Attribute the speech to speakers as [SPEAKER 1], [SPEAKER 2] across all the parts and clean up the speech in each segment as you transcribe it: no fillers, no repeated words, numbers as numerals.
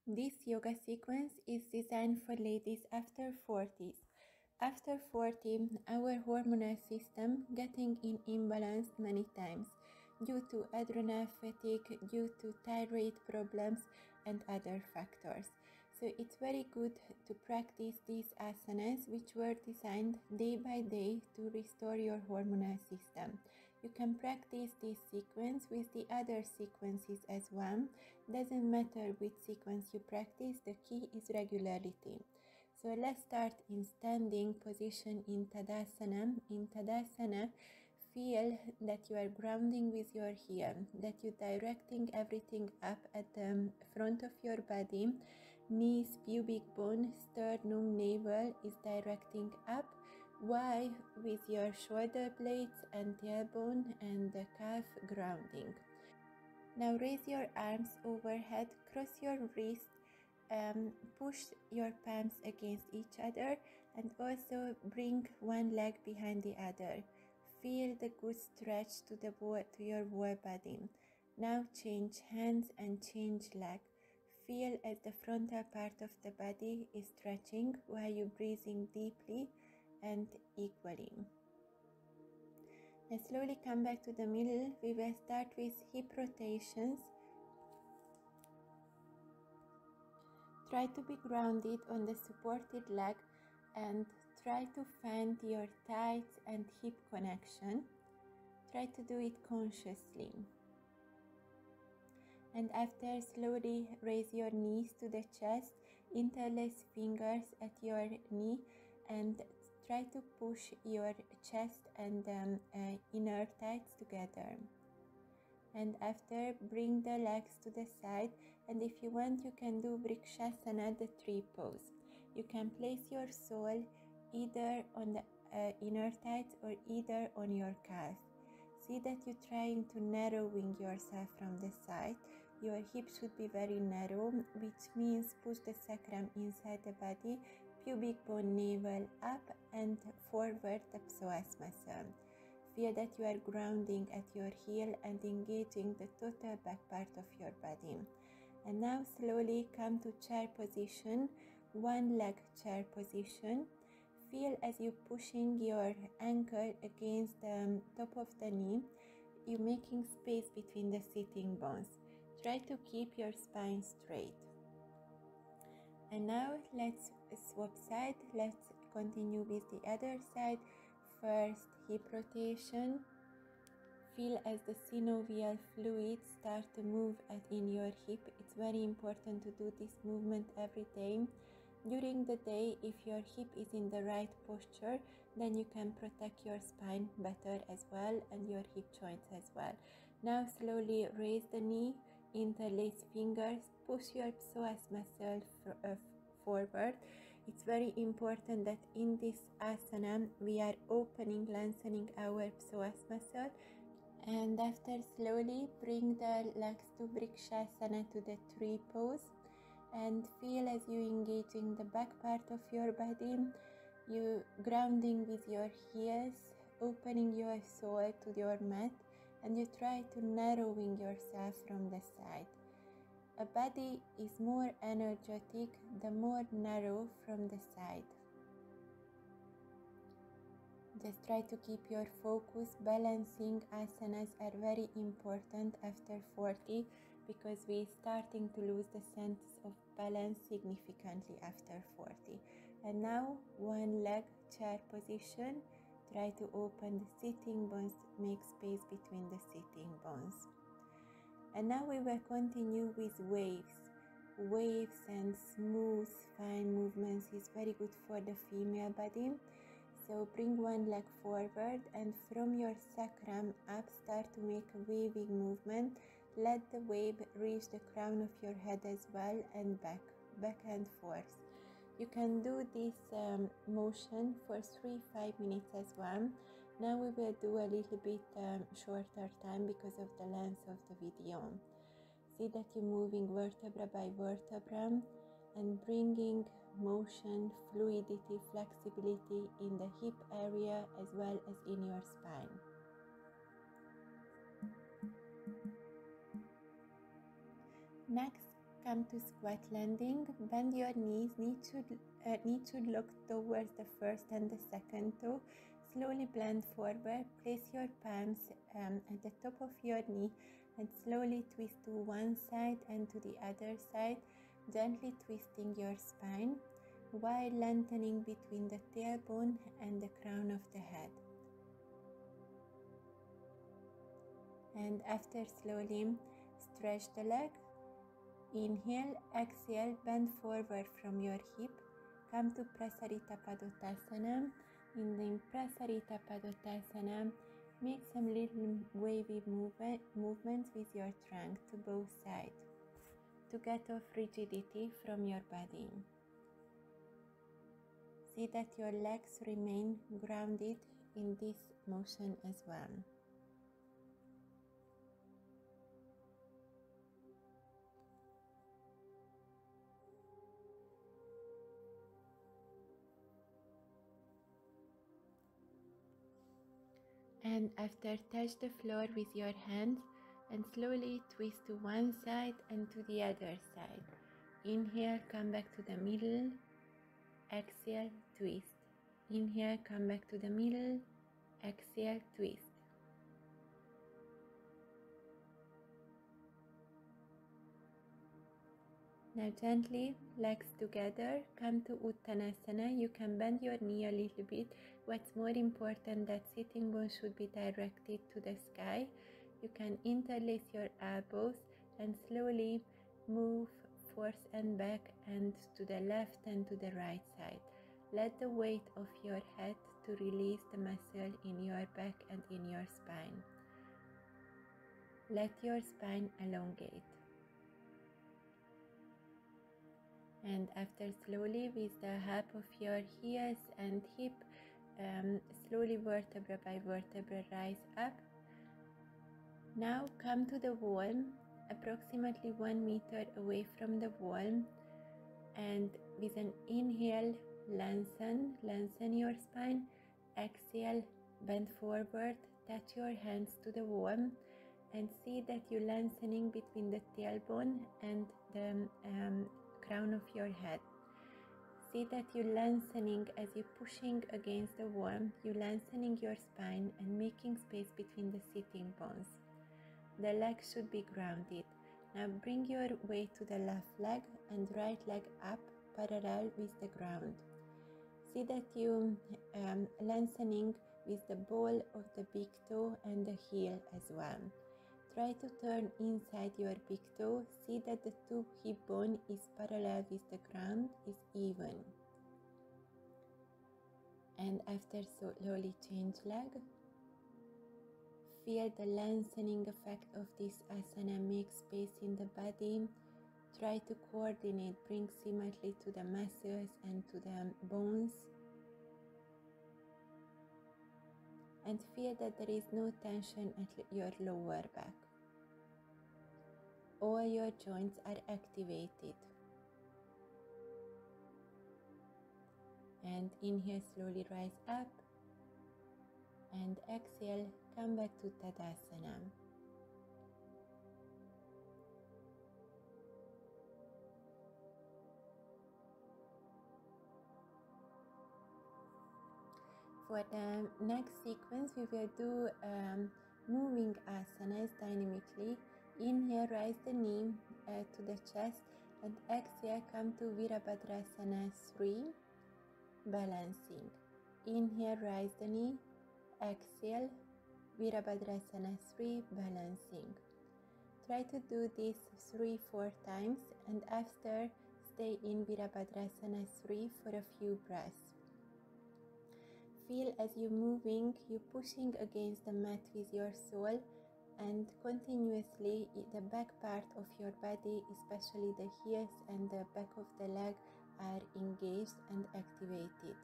[SPEAKER 1] This yoga sequence is designed for ladies after 40s. After 40, our hormonal system getting in imbalance many times due to adrenal fatigue, due to thyroid problems and other factors. So it's very good to practice these asanas, which were designed day by day to restore your hormonal system. You can practice this sequence with the other sequences as well. Doesn't matter which sequence you practice, the key is regularity. So let's start in standing position in Tadasana. In Tadasana, feel that you are grounding with your heel, that you're directing everything up at the front of your body. Knees, pubic bone, sternum, navel is directing up, while with your shoulder blades and tailbone and the calf grounding. Now raise your arms overhead, cross your wrists, push your palms against each other, and also bring one leg behind the other. Feel the good stretch to your whole body. Now change hands and change leg. Feel as the frontal part of the body is stretching while you're breathing deeply and equally. And slowly come back to the middle. We will start with hip rotations. Try to be grounded on the supported leg and try to find your thighs and hip connection. Try to do it consciously. And after, slowly raise your knees to the chest, interlace fingers at your knee and try to push your chest and inner thighs together. And after, bring the legs to the side, and if you want, you can do Vrikshasana, the tree pose. You can place your sole either on the inner thighs or either on your calf. See that you're trying to narrowing yourself from the side. Your hips should be very narrow, which means push the sacrum inside the body, pubic bone, navel up and forward the psoas muscle. Feel that you are grounding at your heel and engaging the total back part of your body. And now slowly come to chair position, one leg chair position. Feel as you're pushing your ankle against the top of the knee, you're making space between the sitting bones. Try to keep your spine straight. And now let's swap side. Let's continue with the other side. First, hip rotation. Feel as the synovial fluid start to move in your hip. It's very important to do this movement every day. During the day, if your hip is in the right posture, then you can protect your spine better as well and your hip joints as well. Now slowly raise the knee, interlace fingers, push your psoas muscle forward. It's very important that in this asana we are opening, lengthening our psoas muscle. And after, slowly bring the legs to Vrikshasana, to the tree pose, and feel as you engaging the back part of your body, you grounding with your heels, opening your sole to your mat, and you try to narrowing yourself from the side. A body is more energetic the more narrow from the side. Just try to keep your focus. Balancing asanas are very important after 40 because we're starting to lose the sense of balance significantly after 40. And now, one leg chair position. Try to open the sitting bones, make space between the sitting bones. And now we will continue with waves. Waves and smooth, fine movements is very good for the female body. So bring one leg forward and from your sacrum up, start to make a waving movement. Let the wave reach the crown of your head as well and back and forth. You can do this motion for 3-5 minutes as well. Now we will do a little bit shorter time because of the length of the video. See that you're moving vertebra by vertebra and bringing motion, fluidity, flexibility in the hip area as well as in your spine. Next, come to squat landing. Bend your knees, knee should look towards the first and the second toe. Slowly bend forward, place your palms at the top of your knee and slowly twist to one side and to the other side, gently twisting your spine while lengthening between the tailbone and the crown of the head. And after slowly stretch the leg. Inhale, exhale, bend forward from your hip. Come to Prasarita Padottanasana. In the Prasarita Padottanasana, make some little wavy movements with your trunk to both sides to get off rigidity from your body. See that your legs remain grounded in this motion as well. And after, touch the floor with your hands and slowly twist to one side and to the other side. Inhale, come back to the middle. Exhale, twist. Inhale, come back to the middle. Exhale, twist. Now gently, legs together, come to Uttanasana. You can bend your knee a little bit. What's more important, that sitting bone should be directed to the sky. You can interlace your elbows and slowly move forth and back and to the left and to the right side. Let the weight of your head to release the muscle in your back and in your spine. Let your spine elongate. And after, slowly with the help of your heels and hip, slowly vertebra by vertebra rise up. Now come to the wall, approximately 1 meter away from the wall, and with an inhale, lengthen your spine. Exhale, bend forward, touch your hands to the wall, and see that you're lengthening between the tailbone and the crown of your head. See that you're lengthening as you're pushing against the wall. You're lengthening your spine and making space between the sitting bones. The legs should be grounded. Now bring your weight to the left leg and right leg up parallel with the ground. See that you lengthening with the ball of the big toe and the heel as well. Try to turn inside your big toe. See that the two hip bone is parallel with the ground, is even. And after, slowly change leg. Feel the lengthening effect of this asana. Make space in the body. Try to coordinate, bring symmetry to the muscles and to the bones. And feel that there is no tension at your lower back. All your joints are activated. And inhale, slowly rise up. And exhale, come back to Tadasana. For the next sequence, we will do moving asanas dynamically. Inhale, rise the knee to the chest, and exhale, come to Virabhadrasana 3, balancing. Inhale, rise the knee, exhale, Virabhadrasana 3, balancing. Try to do this 3-4 times, and after, stay in Virabhadrasana 3 for a few breaths. Feel as you're moving, you're pushing against the mat with your sole, and continuously the back part of your body, especially the heels and the back of the leg, are engaged and activated.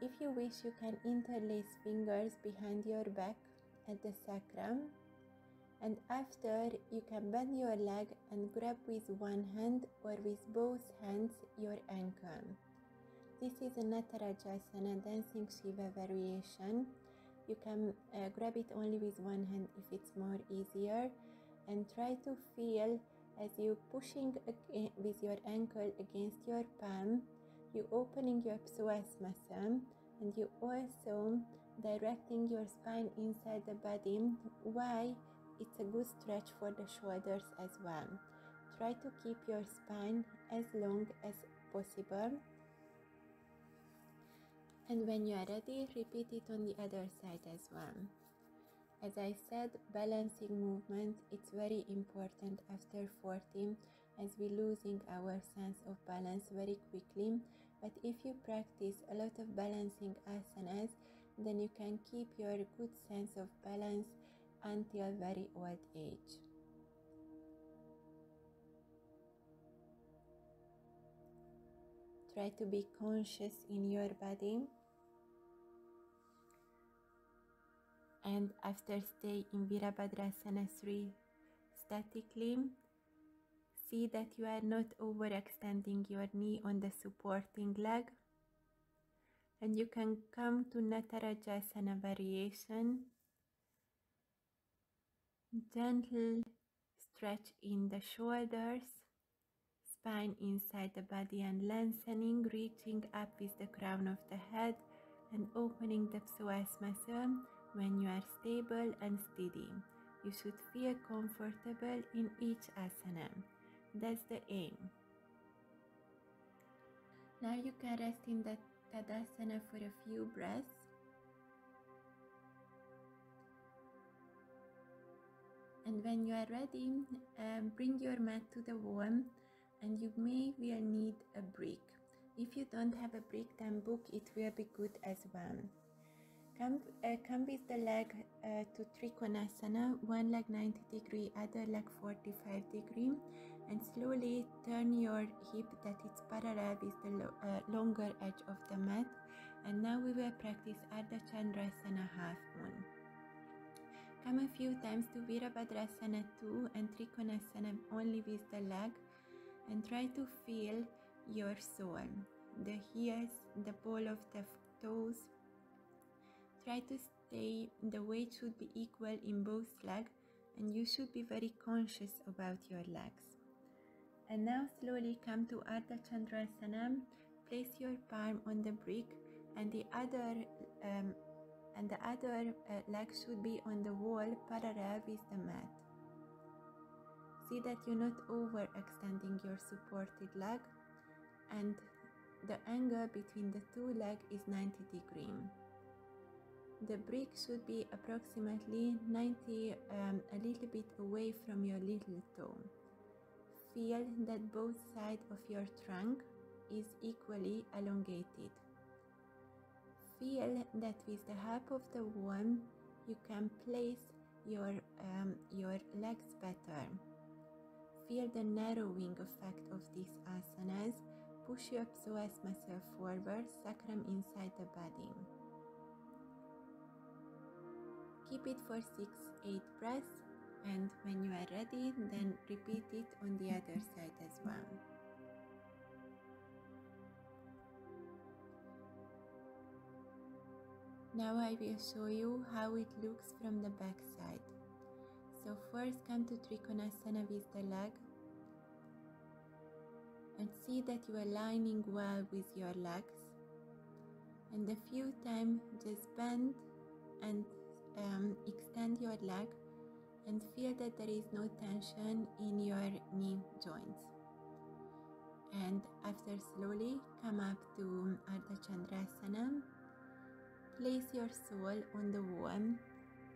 [SPEAKER 1] If you wish, you can interlace fingers behind your back at the sacrum, and after you can bend your leg and grab with one hand or with both hands your ankle. This is a Nataraja-asana, dancing Shiva variation. You can grab it only with one hand if it's more easier, and try to feel As you pushing with your ankle against your palm, you opening your psoas muscle, and you also directing your spine inside the body. Why? It's a good stretch for the shoulders as well. Try to keep your spine as long as possible. And when you are ready, repeat it on the other side as well. As I said, balancing movement, it's very important after 40, as we losing our sense of balance very quickly. But if you practice a lot of balancing asanas, then you can keep your good sense of balance until very old age. Try to be conscious in your body. And after stay in Virabhadrasana 3 statically, see that you are not overextending your knee on the supporting leg. And you can come to Natarajasana variation. Gentle stretch in the shoulders, spine inside the body and lengthening, reaching up with the crown of the head and opening the psoas muscle. When you are stable and steady, you should feel comfortable in each asana. That's the aim. Now you can rest in the Tadasana for a few breaths. And when you are ready, bring your mat to the wall, and you will need a brick. If you don't have a brick, then book, it will be good as well. Come with the leg to Trikonasana, one leg 90 degree, other leg 45 degree, and slowly turn your hip that it's parallel with the longer edge of the mat. And now we will practice Ardha Chandrasana half moon. Come a few times to Virabhadrasana 2 and Trikonasana only with the leg, and try to feel your sole, the heels, the ball of the toes. Try to stay, the weight should be equal in both legs, and you should be very conscious about your legs. And now slowly come to Ardha Chandrasana. Place your palm on the brick, and the other leg should be on the wall parallel with the mat. See that you're not overextending your supported leg, and the angle between the two legs is 90 degrees. The brick should be approximately 90, a little bit away from your little toe. Feel that both sides of your trunk is equally elongated. Feel that with the help of the wall, you can place your legs better. Feel the narrowing effect of these asanas. Push your psoas muscle forward, sacrum inside the body. Keep it for 6-8 breaths, and when you are ready, then repeat it on the other side as well. Now I will show you how it looks from the back side. So first come to Trikonasana with the leg, and see that you are lining well with your legs, and a few times just bend and extend your leg, and feel that there is no tension in your knee joints. And after slowly come up to Ardha Chandrasana. Place your sole on the wall.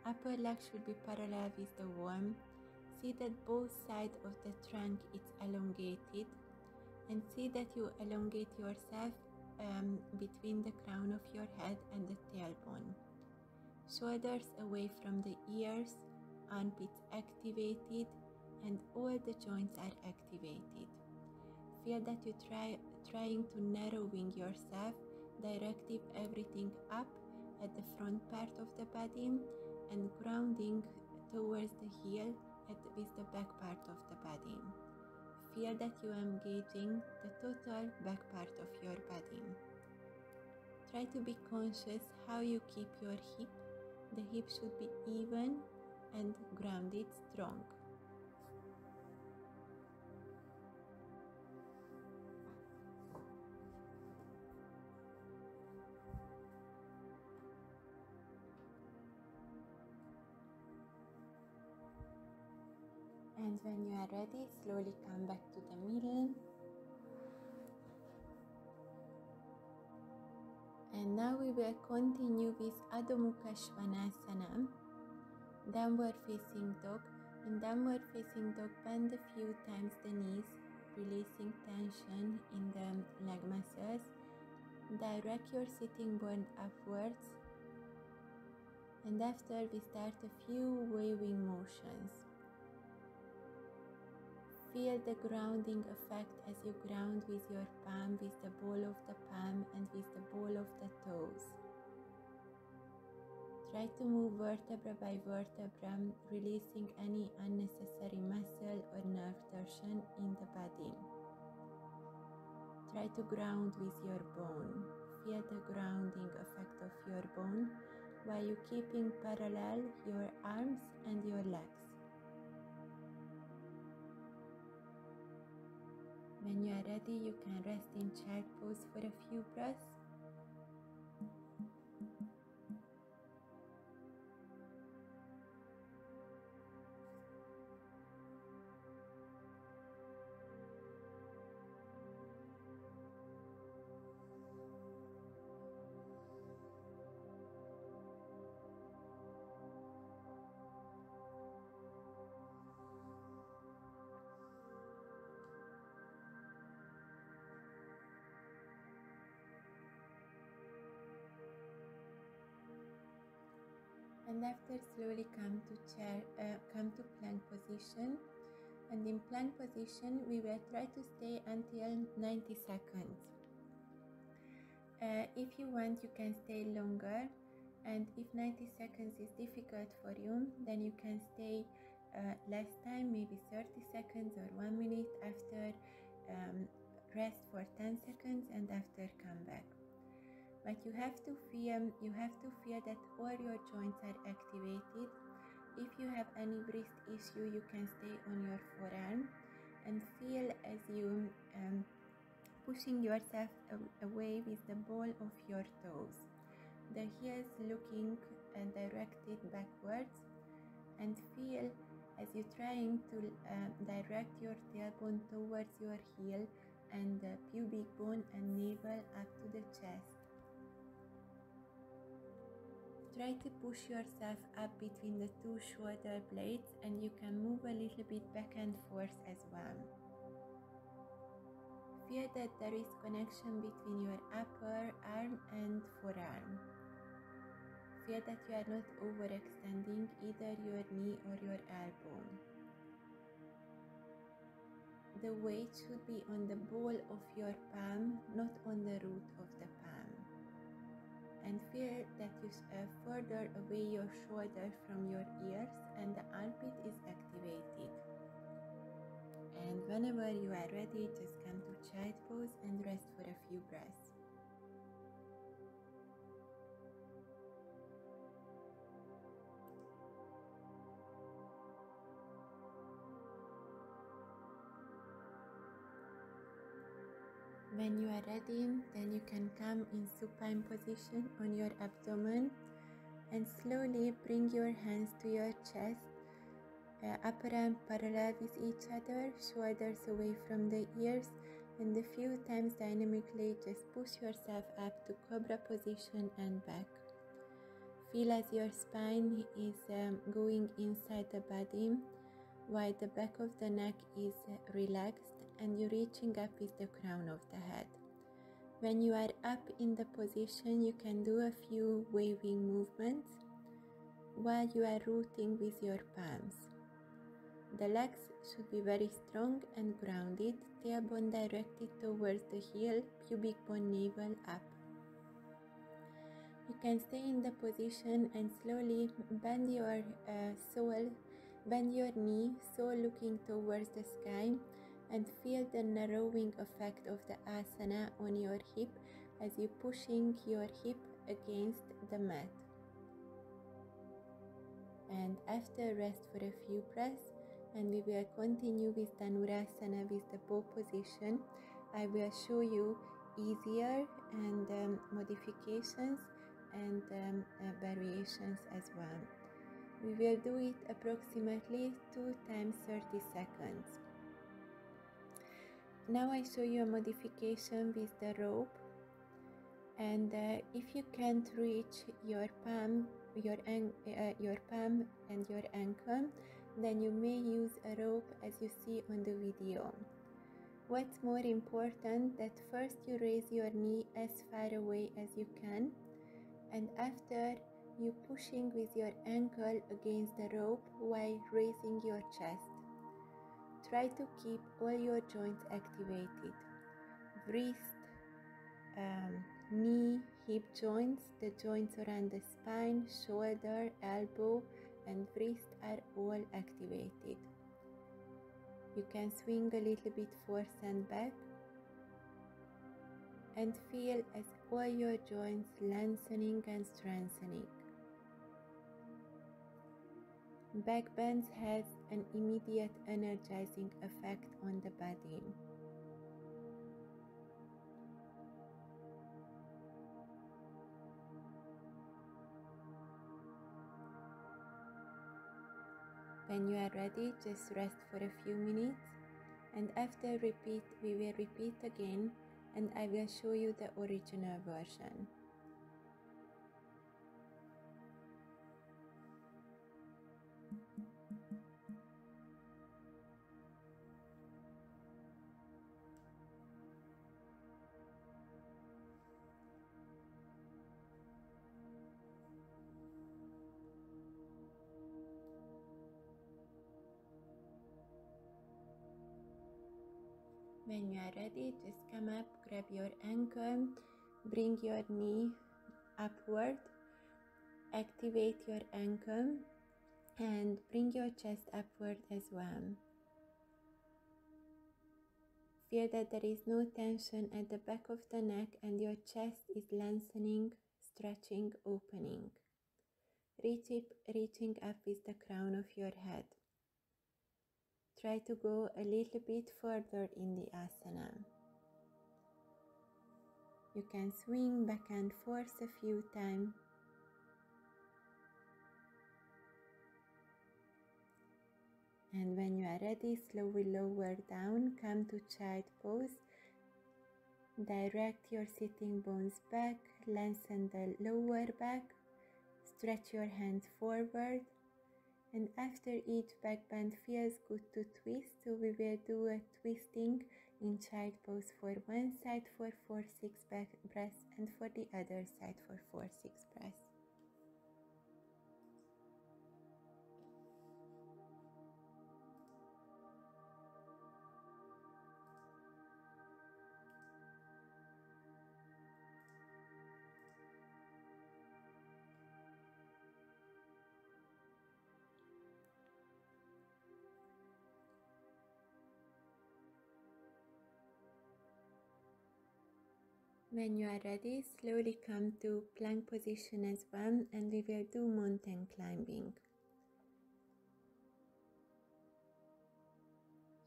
[SPEAKER 1] Upper leg should be parallel with the wall. See that both sides of the trunk is elongated, and see that you elongate yourself between the crown of your head and the tailbone. Shoulders away from the ears, armpits activated, and all the joints are activated. Feel that you trying to narrowing yourself, directing everything up at the front part of the body and grounding towards the heel with the back part of the body. Feel that you are engaging the total back part of your body. Try to be conscious how you keep your hip. The hip should be even and grounded strong. And when you are ready, slowly come back to the middle. And now we will continue with Adho Mukha Svanasana, downward facing dog. In downward facing dog, bend a few times the knees, releasing tension in the leg muscles. Direct your sitting bone upwards. And after, we start a few waving motions. Feel the grounding effect as you ground with your palm, with the ball of the palm and with the ball of the toes. Try to move vertebra by vertebra, releasing any unnecessary muscle or nerve tension in the body. Try to ground with your bone. Feel the grounding effect of your bone while you keeping parallel your arms and your legs. When you are ready, you can rest in child pose for a few breaths. And after, slowly come to plank position. And in plank position, we will try to stay until 90 seconds. If you want, you can stay longer. And if 90 seconds is difficult for you, then you can stay less time, maybe 30 seconds or 1 minute. After, rest for 10 seconds and after come back. But you have to feel that all your joints are activated. If you have any wrist issue, you can stay on your forearm and feel as you pushing yourself away with the ball of your toes. The heels looking and directed backwards, and feel as you're trying to direct your tailbone towards your heel and the pubic bone and navel up to the chest. Try to push yourself up between the two shoulder blades, and you can move a little bit back and forth as well. Feel that there is connection between your upper arm and forearm. Feel that you are not overextending either your knee or your elbow. The weight should be on the ball of your palm, not on the root of the palm. And feel that you further away your shoulder from your ears and the armpit is activated. And whenever you are ready, just come to child pose and rest for a few breaths. When you are ready, then you can come in supine position on your abdomen and slowly bring your hands to your chest, upper arm parallel with each other, shoulders away from the ears, and a few times dynamically just push yourself up to cobra position and back. Feel as your spine is going inside the body, while the back of the neck is relaxed and you're reaching up with the crown of the head. When you are up in the position, you can do a few waving movements while you are rooting with your palms. The legs should be very strong and grounded, tailbone directed towards the heel, pubic bone navel up. You can stay in the position and slowly bend your bend your knee, sole looking towards the sky, and feel the narrowing effect of the asana on your hip as you pushing your hip against the mat. And after, rest for a few breaths, and we will continue with Dhanurasana with the bow position. I will show you easier and modifications and variations as well. We will do it approximately 2 times 30 seconds. Now I show you a modification with the rope, and if you can't reach your palm and your ankle, then you may use a rope as you see on the video. What's more important, that first you raise your knee as far away as you can, and after you pushing with your ankle against the rope while raising your chest. Try to keep all your joints activated. Wrist, knee, hip joints, the joints around the spine, shoulder, elbow, and wrist are all activated. You can swing a little bit forward and back, and feel as all your joints lengthening and strengthening. Back bends has an immediate energizing effect on the body. When you are ready, just rest for a few minutes, and after we will repeat again, and I will show you the original version. When you are ready, just come up, grab your ankle, bring your knee upward, activate your ankle, and bring your chest upward as well. Feel that there is no tension at the back of the neck and your chest is lengthening, stretching, opening. Reaching up with the crown of your head. Try to go a little bit further in the asana. You can swing back and forth a few times. And when you are ready, slowly lower down, come to child pose. Direct your sitting bones back, lengthen the lower back, stretch your hands forward, and after each back bend feels good to twist, so we will do a twisting in child pose for one side for 4-6 back breaths and for the other side for 4-6 breaths. When you are ready, slowly come to plank position as well, and we will do mountain climbing.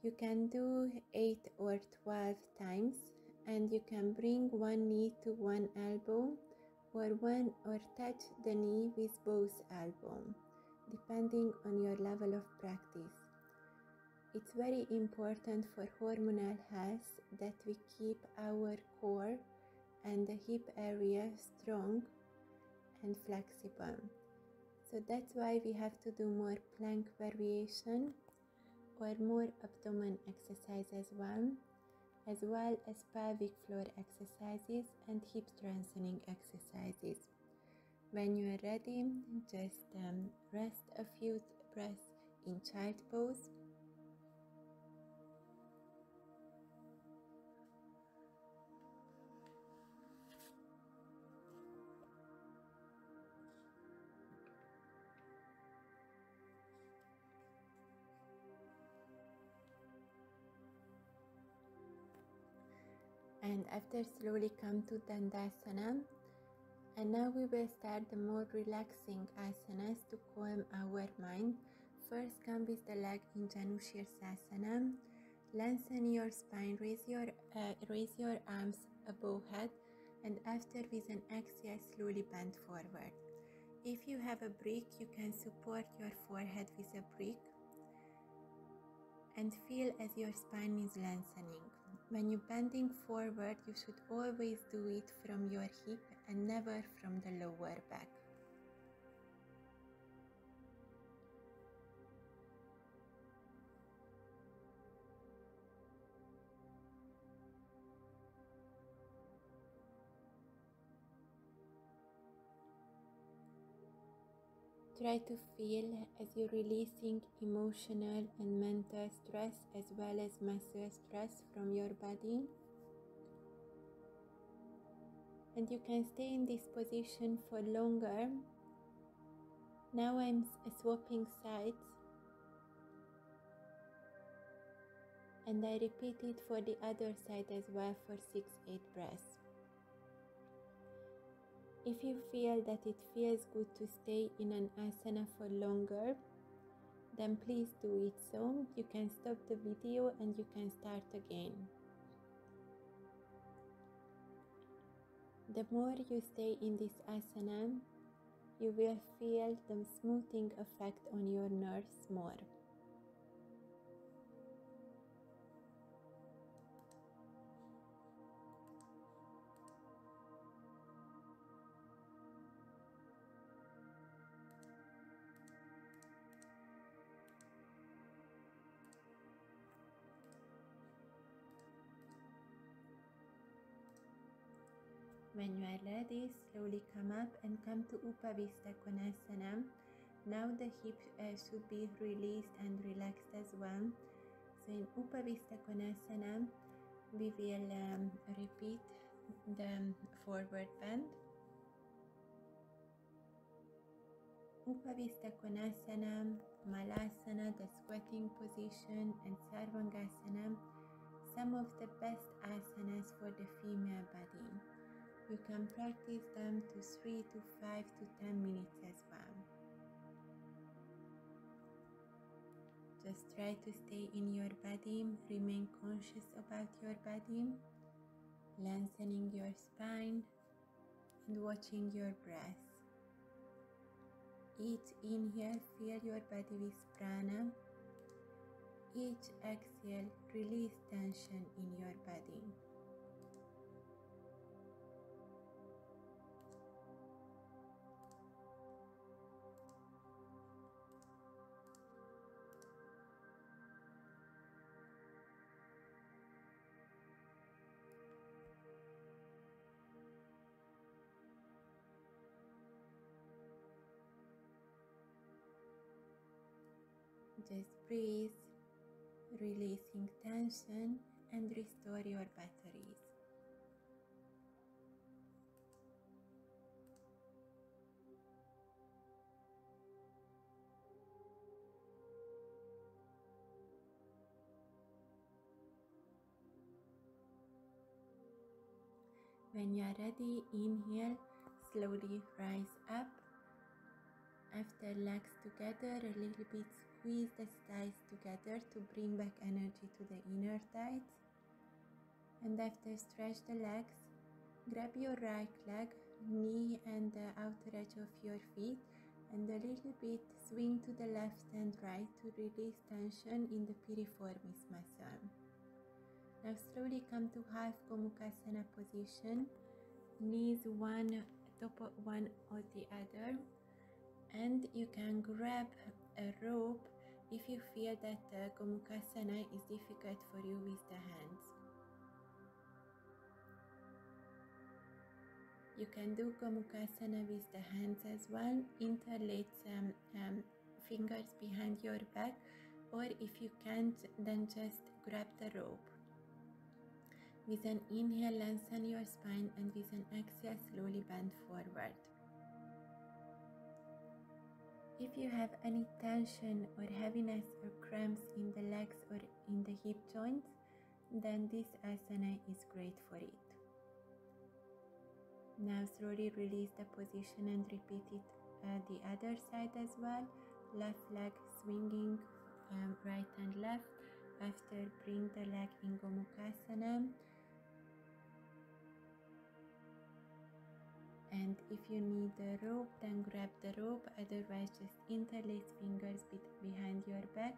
[SPEAKER 1] You can do 8 or 12 times, and you can bring one knee to one elbow or touch the knee with both elbows, depending on your level of practice. It's very important for hormonal health that we keep our core and the hip area strong and flexible. So that's why we have to do more plank variation or more abdomen exercise as well as pelvic floor exercises and hip strengthening exercises. When you are ready, just rest a few breaths in child pose. And after, slowly come to Dandasana, and now we will start the more relaxing asanas to calm our mind. First, come with the leg in Janu Sirsasana. Lengthen your spine, raise your arms above head, and after with an exhale slowly bend forward. If you have a brick, you can support your forehead with a brick and feel as your spine is lengthening. When you're bending forward, you should always do it from your hip and never from the lower back. Try to feel as you're releasing emotional and mental stress as well as muscle stress from your body. And you can stay in this position for longer. Now I'm swapping sides. And I repeat it for the other side as well for 6-8 breaths. If you feel that it feels good to stay in an asana for longer, then please do it so. You can stop the video and you can start again. The more you stay in this asana, you will feel the smoothing effect on your nerves more. When you are ready, slowly come up and come to Upavista Konasana. Now the hip should be released and relaxed as well. So in Upavista Konasana, we will repeat the forward bend. Upavista Konasana, Malasana, the squatting position, and Sarvangasana, some of the best asanas for the female body. You can practice them to 3 to 5 to 10 minutes as well. Just try to stay in your body, remain conscious about your body, lengthening your spine and watching your breath. Each inhale, fill your body with prana. Each exhale, release tension in your body. Just breathe, releasing tension and restore your batteries. When you are ready, inhale, slowly rise up. After legs together, a little bit squeeze the thighs together to bring back energy to the inner thighs. And after stretch the legs, grab your right leg, knee and the outer edge of your feet and a little bit swing to the left and right to release tension in the piriformis muscle. Now slowly come to half Gomukhasana position, knees one top of one or the other. And you can grab a rope if you feel that Gomukhasana is difficult for you with the hands. You can do Gomukhasana with the hands as well. Interlace fingers behind your back, or if you can't, then just grab the rope. With an inhale, lengthen your spine, and with an exhale, slowly bend forward. If you have any tension or heaviness or cramps in the legs or in the hip joints, then this asana is great for it. Now slowly release the position and repeat it the other side as well. Left leg swinging right and left. After, bring the leg in Gomukhasana and And if you need a rope, then grab the rope, otherwise just interlace fingers behind your back,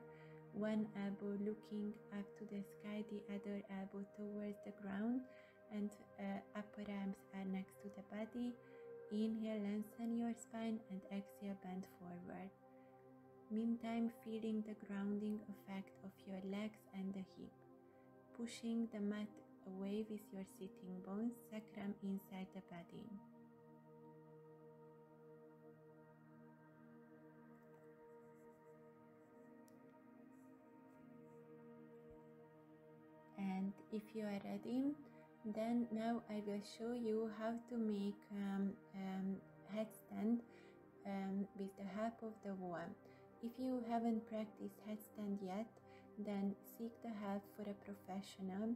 [SPEAKER 1] one elbow looking up to the sky, the other elbow towards the ground, and upper arms are next to the body. Inhale, lengthen your spine, and exhale, bend forward. Meantime, feeling the grounding effect of your legs and the hip, pushing the mat away with your sitting bones, sacrum inside the body. And if you are ready, then now I will show you how to make headstand with the help of the wall. If you haven't practiced headstand yet, then seek the help for a professional.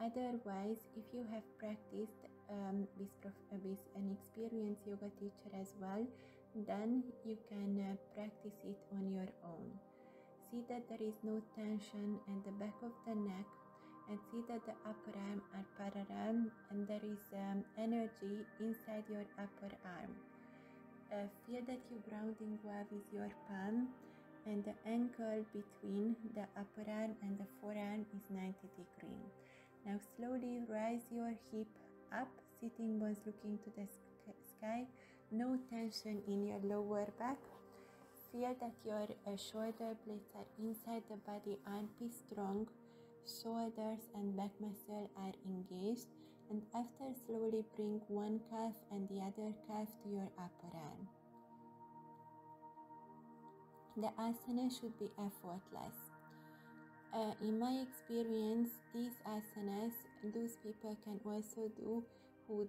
[SPEAKER 1] Otherwise, if you have practiced with an experienced yoga teacher as well, then you can practice it on your own. See that there is no tension at the back of the neck, and see that the upper arm are parallel and there is energy inside your upper arm. Feel that you're grounding well with your palm, and the angle between the upper arm and the forearm is 90 degrees. Now slowly rise your hip up, sitting bones looking to the sky, no tension in your lower back. Feel that your shoulder blades are inside the body, armpits strong, shoulders and back muscle are engaged, and after slowly bring one calf and the other calf to your upper arm. The asana should be effortless. In my experience, these asanas, those people can also do who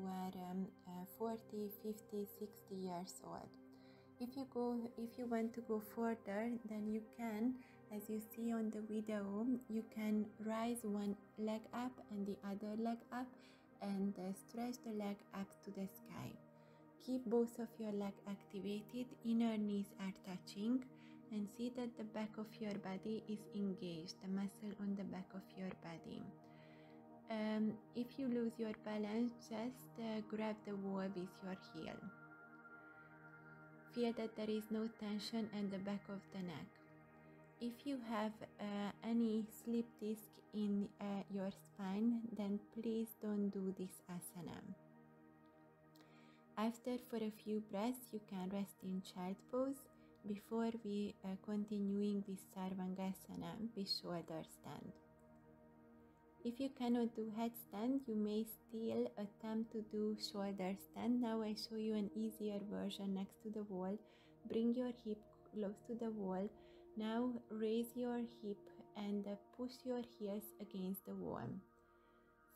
[SPEAKER 1] are 40, 50, 60 years old. If you want to go further, then you can, as you see on the video, you can rise one leg up and the other leg up, and stretch the leg up to the sky. Keep both of your legs activated, inner knees are touching, and see that the back of your body is engaged, the muscle on the back of your body. If you lose your balance, just grab the wall with your heel. Feel that there is no tension at the back of the neck. If you have any slip disc in your spine, then please don't do this asana. After, for a few breaths, you can rest in child pose before we continuing with sarvangasana with shoulder stand. If you cannot do headstand, you may still attempt to do shoulder stand. Now I show you an easier version next to the wall. Bring your hip close to the wall. Now raise your hip and push your heels against the wall.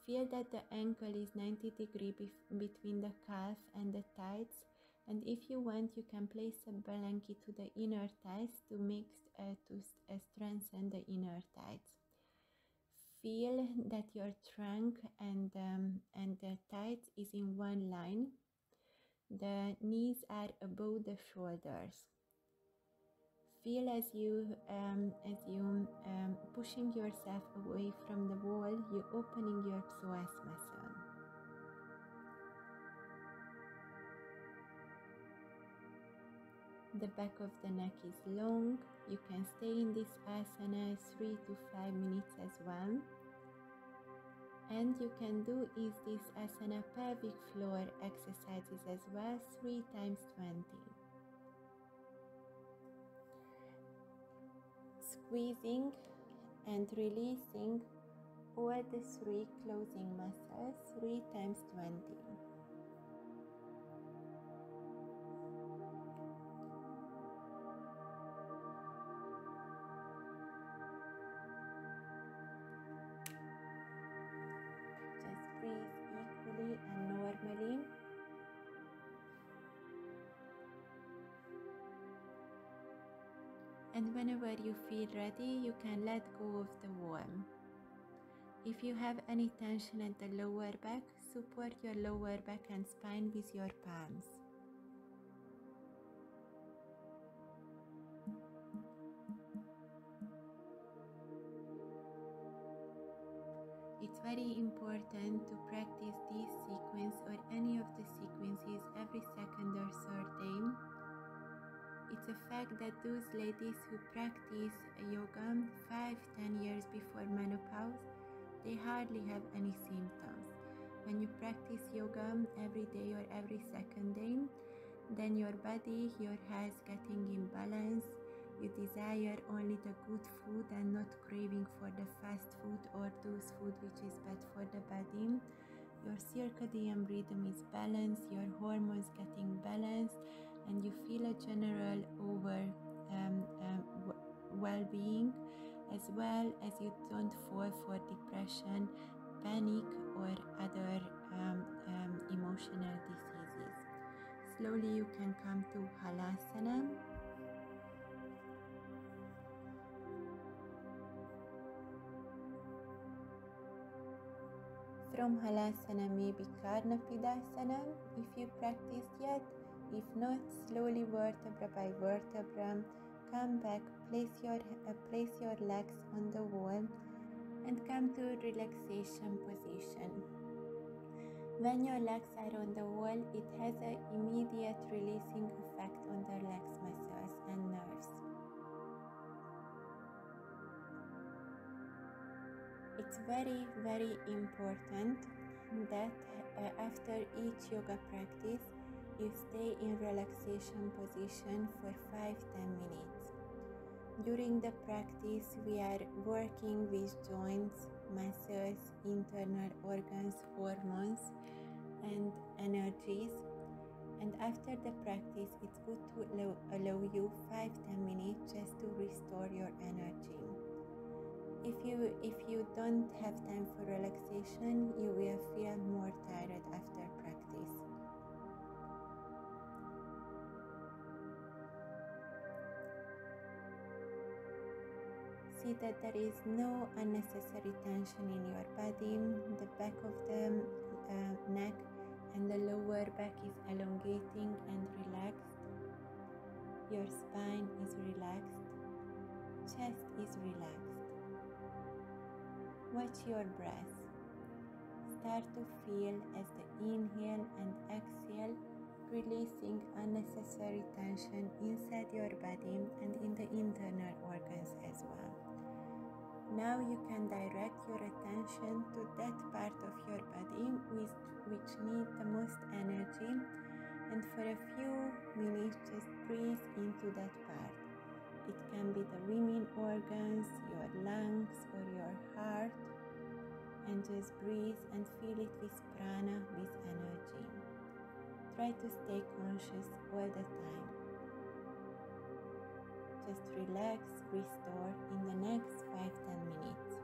[SPEAKER 1] Feel that the ankle is 90 degrees between the calf and the thighs. And if you want, you can place a blanket to the inner thighs to strengthen the inner thighs. Feel that your trunk and the thighs is in one line. The knees are above the shoulders. Feel as you pushing yourself away from the wall, you're opening your psoas muscle. The back of the neck is long. You can stay in this asana 3 to 5 minutes as well. And you can do this asana pelvic floor exercises as well, 3 times 20. Squeezing and releasing all the 3 closing muscles, 3 times 20. Just breathe equally and normally. And whenever you feel ready, you can let go of the wall. If you have any tension at the lower back, support your lower back and spine with your palms. It's very important to practice this sequence or any of the sequences every second or third day. It's a fact that those ladies who practice yoga 5-10 years before menopause, they hardly have any symptoms. When you practice yoga every day or every second day, then your body, your health getting in balance. You desire only the good food and not craving for the fast food or those food which is bad for the body. Your circadian rhythm is balanced, your hormones getting balanced, and you feel a general well-being, as well as you don't fall for depression, panic, or other emotional diseases. Slowly you can come to halasana. From halasana maybe karnapidasana if you practiced yet. If not, slowly vertebra by vertebra, come back, place your legs on the wall and come to relaxation position. When your legs are on the wall, it has an immediate releasing effect on the legs muscles and nerves. It's very, very important that after each yoga practice, you stay in relaxation position for 5-10 minutes. During the practice, we are working with joints, muscles, internal organs, hormones, and energies. And after the practice, it's good to allow you 5-10 minutes just to restore your energy. If you don't have time for relaxation, you will feel more tired after practice. See that there is no unnecessary tension in your body. The back of the neck and the lower back is elongating and relaxed. Your spine is relaxed. Chest is relaxed. Watch your breath. Start to feel as the inhale and exhale, releasing unnecessary tension inside your body and in the internal organs as well. Now you can direct your attention to that part of your body which needs the most energy, and for a few minutes just breathe into that part. It can be the women organs, your lungs or your heart, and just breathe and feel it with prana, with energy. Try to stay conscious all the time. Just relax, restore in the next 5-10 minutes.